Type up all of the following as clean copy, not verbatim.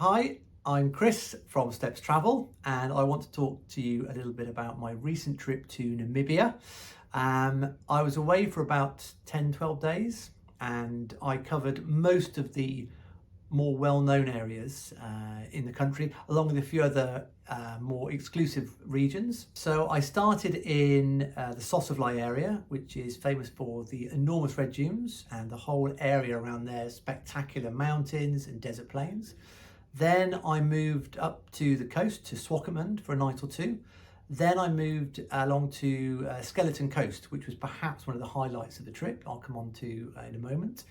Hi, I'm Chris from Steps Travel, and I want to talk to you a little bit about my recent trip to Namibia. I was away for about 10-12 days, and I covered most of the more well-known areas in the country, along with a few other more exclusive regions. So I started in the Sossusvlei area, which is famous for the enormous red dunes and the whole area around there, spectacular mountains and desert plains. Then I moved up to the coast to Swakopmund for a night or two. Then I moved along to Skeleton Coast, which was perhaps one of the highlights of the trip. I'll come on to in a moment.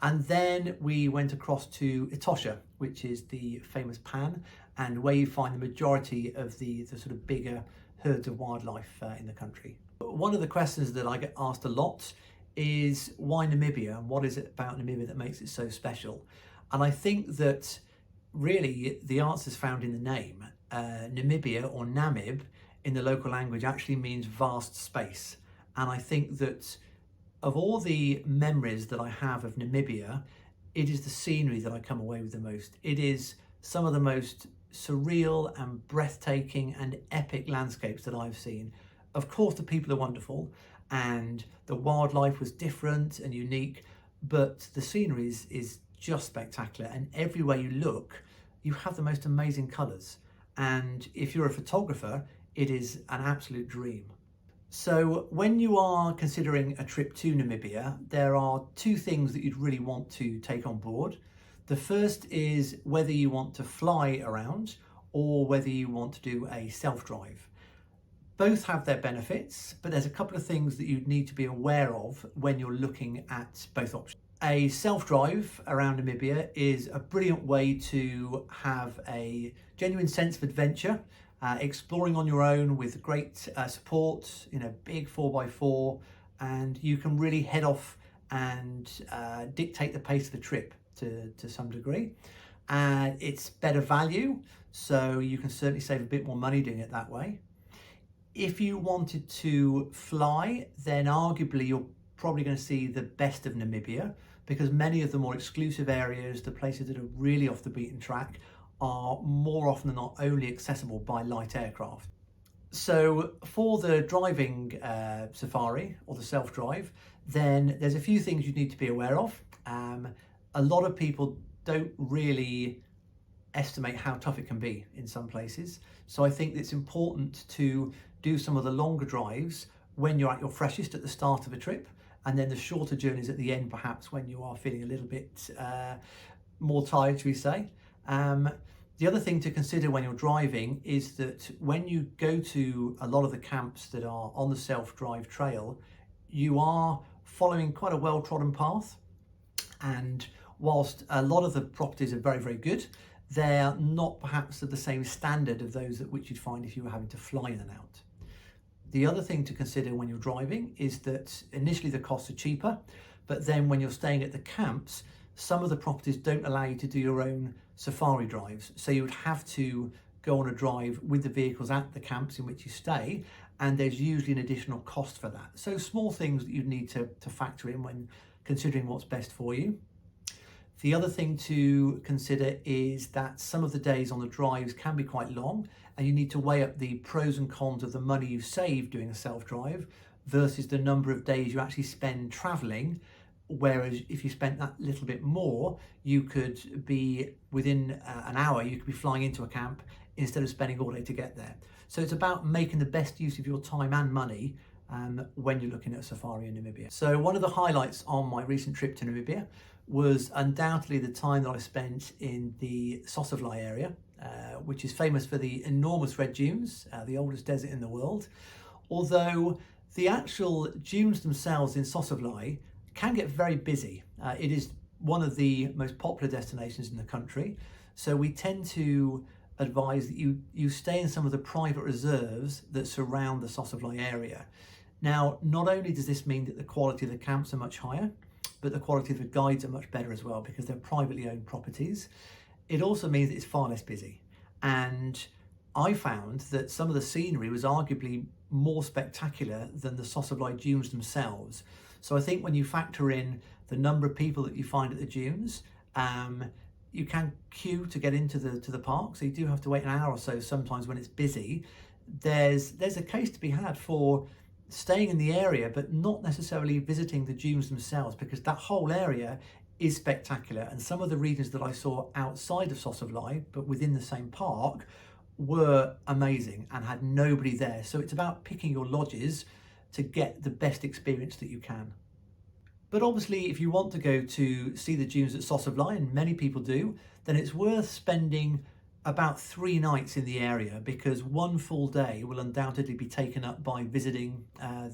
And then we went across to Etosha, which is the famous pan, and where you find the majority of the sort of bigger herds of wildlife in the country. One of the questions that I get asked a lot is why Namibia, and what is it about Namibia that makes it so special? And I think that really the answer is found in the name. Namibia, or Namib, in the local language actually means vast space. And I think that of all the memories that I have of Namibia, it is the scenery that I come away with the most. It is some of the most surreal and breathtaking and epic landscapes that I've seen. Of course, the people are wonderful and the wildlife was different and unique, but the scenery is just spectacular. And everywhere you look, you have the most amazing colours. And if you're a photographer, it is an absolute dream. So when you are considering a trip to Namibia, there are two things that you'd really want to take on board. The first is whether you want to fly around or whether you want to do a self-drive. Both have their benefits, but there's a couple of things that you'd need to be aware of when you're looking at both options. A self-drive around Namibia is a brilliant way to have a genuine sense of adventure, exploring on your own with great support in a big 4x4, and you can really head off and dictate the pace of the trip to some degree. It's better value, so you can certainly save a bit more money doing it that way. If you wanted to fly, then arguably you're probably going to see the best of Namibia, because many of the more exclusive areas, the places that are really off the beaten track, are more often than not only accessible by light aircraft. So for the driving safari or the self-drive, then there's a few things you need to be aware of. A lot of people don't really estimate how tough it can be in some places. So I think it's important to do some of the longer drives when you're at your freshest at the start of a trip, and then the shorter journeys at the end, perhaps when you are feeling a little bit more tired, shall we say. The other thing to consider when you're driving is that when you go to a lot of the camps that are on the self-drive trail, you are following quite a well-trodden path. And whilst a lot of the properties are very, very good, they're not perhaps of the same standard of those at which you'd find if you were having to fly in and out. The other thing to consider when you're driving is that initially the costs are cheaper, but then when you're staying at the camps, some of the properties don't allow you to do your own safari drives. So you would have to go on a drive with the vehicles at the camps in which you stay, and there's usually an additional cost for that. So small things that you need to factor in when considering what's best for you. The other thing to consider is that some of the days on the drives can be quite long, and you need to weigh up the pros and cons of the money you save doing a self-drive versus the number of days you actually spend traveling. Whereas if you spent that little bit more, you could be within an hour, you could be flying into a camp instead of spending all day to get there. So it's about making the best use of your time and money when you're looking at a safari in Namibia. So one of the highlights on my recent trip to Namibia was undoubtedly the time that I spent in the Sossusvlei area, which is famous for the enormous red dunes, the oldest desert in the world. Although the actual dunes themselves in Sossusvlei can get very busy. It is one of the most popular destinations in the country. So we tend to advise that you stay in some of the private reserves that surround the Sossusvlei area. Now, not only does this mean that the quality of the camps are much higher, but the quality of the guides are much better as well because they're privately owned properties. It also means that it's far less busy. And I found that some of the scenery was arguably more spectacular than the Sossusvlei dunes themselves. So I think when you factor in the number of people that you find at the dunes, you can queue to get into the park, so you do have to wait an hour or so sometimes when it's busy. There's a case to be had for staying in the area but not necessarily visiting the dunes themselves, because that whole area is spectacular, and some of the regions that I saw outside of Sosavly but within the same park were amazing and had nobody there. So it's about picking your lodges to get the best experience that you can. But obviously, if you want to go to see the dunes at Sosavly, and many people do, then it's worth spending about 3 nights in the area, because one full day will undoubtedly be taken up by visiting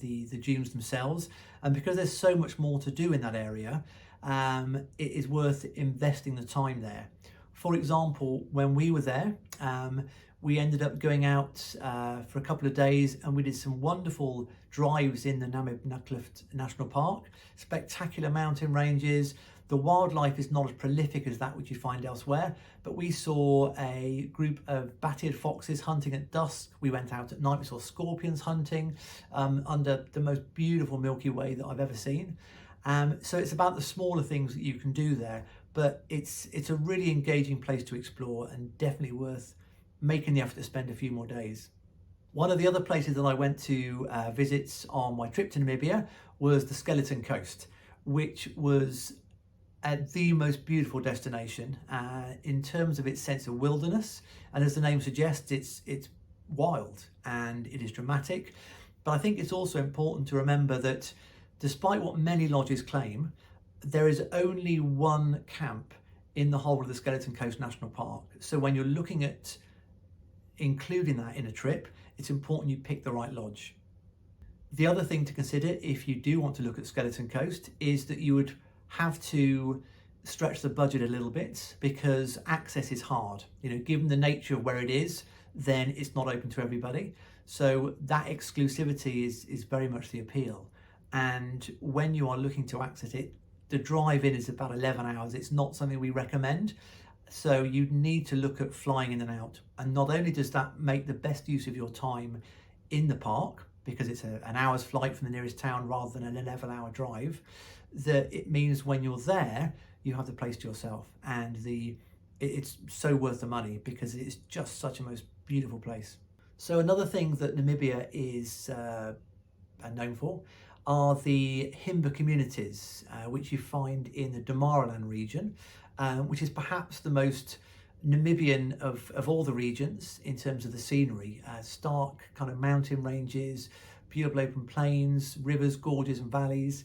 the dunes themselves. And because there's so much more to do in that area, it is worth investing the time there. For example, when we were there, we ended up going out for a couple of days, and we did some wonderful drives in the Namibia National Park. Spectacular mountain ranges. The wildlife is not as prolific as that which you find elsewhere, but we saw a group of bat-eared foxes hunting at dusk. We went out at night, we saw scorpions hunting under the most beautiful Milky Way that I've ever seen. So it's about the smaller things that you can do there, but it's a really engaging place to explore, and definitely worth making the effort to spend a few more days. One of the other places that I went to visit on my trip to Namibia was the Skeleton Coast, which was the most beautiful destination in terms of its sense of wilderness. And as the name suggests, it's wild and it is dramatic. But I think it's also important to remember that despite what many lodges claim, there is only one camp in the whole of the Skeleton Coast National Park. So when you're looking at including that in a trip, it's important you pick the right lodge. The other thing to consider if you do want to look at Skeleton Coast is that you would have to stretch the budget a little bit, because access is hard. Given the nature of where it is, then it's not open to everybody. So that exclusivity is very much the appeal. And when you are looking to access it, the drive in is about 11 hours. It's not something we recommend. So you need to look at flying in and out. And not only does that make the best use of your time in the park, because it's an hour's flight from the nearest town rather than an 11-hour drive, that it means when you're there, you have the place to yourself. And it's so worth the money, because it's just such a most beautiful place. So another thing that Namibia is known for are the Himba communities, which you find in the Damaraland region, which is perhaps the most Namibian of all the regions in terms of the scenery. Stark kind of mountain ranges, beautiful open plains, rivers, gorges and valleys,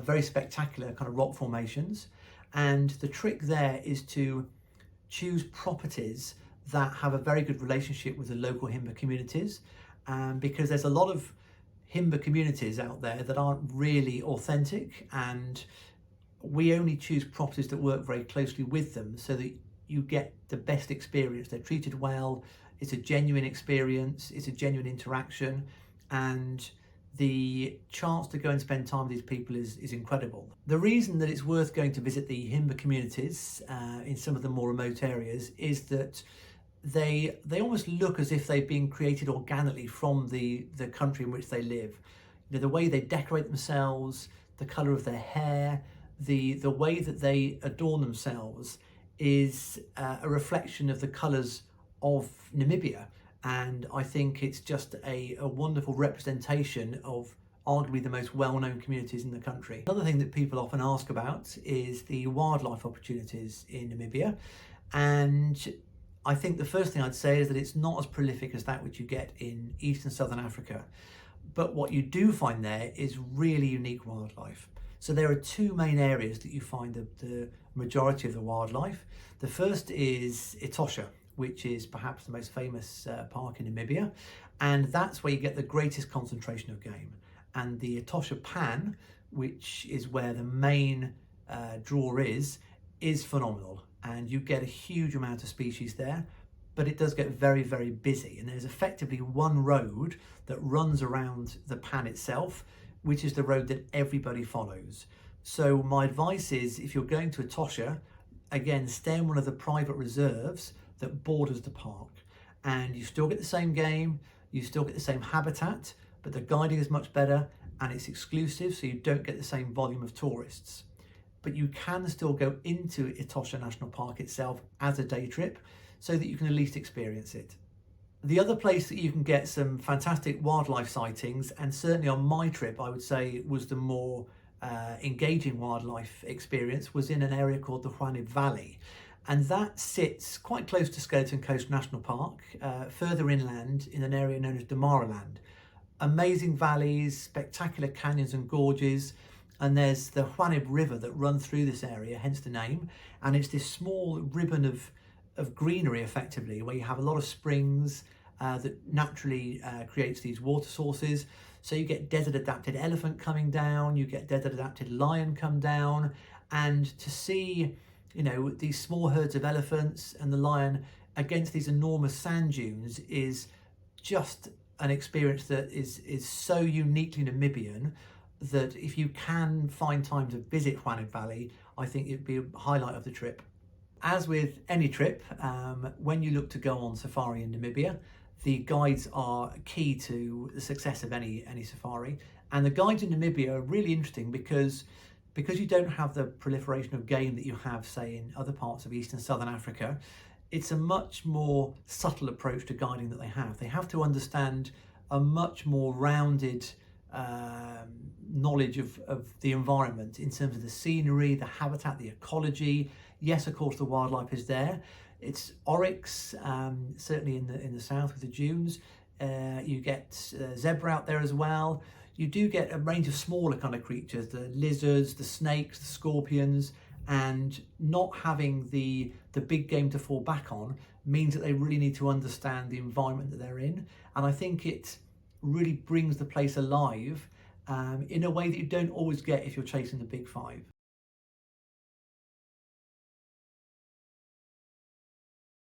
very spectacular kind of rock formations. And the trick there is to choose properties that have a very good relationship with the local Himba communities, because there's a lot of Himba communities out there that aren't really authentic, and we only choose properties that work very closely with them so that you get the best experience. They're treated well, it's a genuine experience, it's a genuine interaction, and the chance to go and spend time with these people is incredible. The reason that it's worth going to visit the Himba communities in some of the more remote areas is that they almost look as if they've been created organically from the country in which they live. The way they decorate themselves, the colour of their hair, the way that they adorn themselves is a reflection of the colours of Namibia. And I think it's just a wonderful representation of arguably the most well-known communities in the country. Another thing that people often ask about is the wildlife opportunities in Namibia. And I think the first thing I'd say is that it's not as prolific as that which you get in East and Southern Africa. But what you do find there is really unique wildlife. So there are 2 main areas that you find the majority of the wildlife. The first is Etosha, which is perhaps the most famous park in Namibia, and that's where you get the greatest concentration of game. And the Etosha Pan, which is where the main draw is phenomenal, and you get a huge amount of species there, but it does get very, very busy, and there's effectively one road that runs around the pan itself, which is the road that everybody follows. So my advice is, if you're going to Etosha, again, stay in one of the private reserves that borders the park, and you still get the same game, you still get the same habitat, but the guiding is much better and it's exclusive, so you don't get the same volume of tourists. but you can still go into Etosha National Park itself as a day trip so that you can at least experience it. The other place that you can get some fantastic wildlife sightings, and certainly on my trip I would say was the more engaging wildlife experience, was in an area called the Hwanib Valley. And that sits quite close to Skeleton Coast National Park, further inland in an area known as Damaraland. Amazing valleys, spectacular canyons and gorges, and there's the Hwanib River that runs through this area, hence the name. And it's this small ribbon of greenery, effectively, where you have a lot of springs that naturally creates these water sources. So you get desert adapted elephant coming down, you get desert adapted lion come down, and to see, you know, these small herds of elephants and the lion against these enormous sand dunes is just an experience that is so uniquely Namibian that if you can find time to visit Hwanib Valley, I think it'd be a highlight of the trip. As with any trip, when you look to go on safari in Namibia, the guides are key to the success of any safari. And the guides in Namibia are really interesting because you don't have the proliferation of game that you have, say, in other parts of East and Southern Africa. It's a much more subtle approach to guiding that they have. They have to understand a much more rounded knowledge of the environment in terms of the scenery, the habitat, the ecology. Yes, of course, the wildlife is there. It's oryx, certainly in the south with the dunes. You get zebra out there as well. You do get a range of smaller kind of creatures, the lizards, the snakes, the scorpions, and not having the big game to fall back on means that they really need to understand the environment that they're in. And I think it really brings the place alive in a way that you don't always get if you're chasing the big five.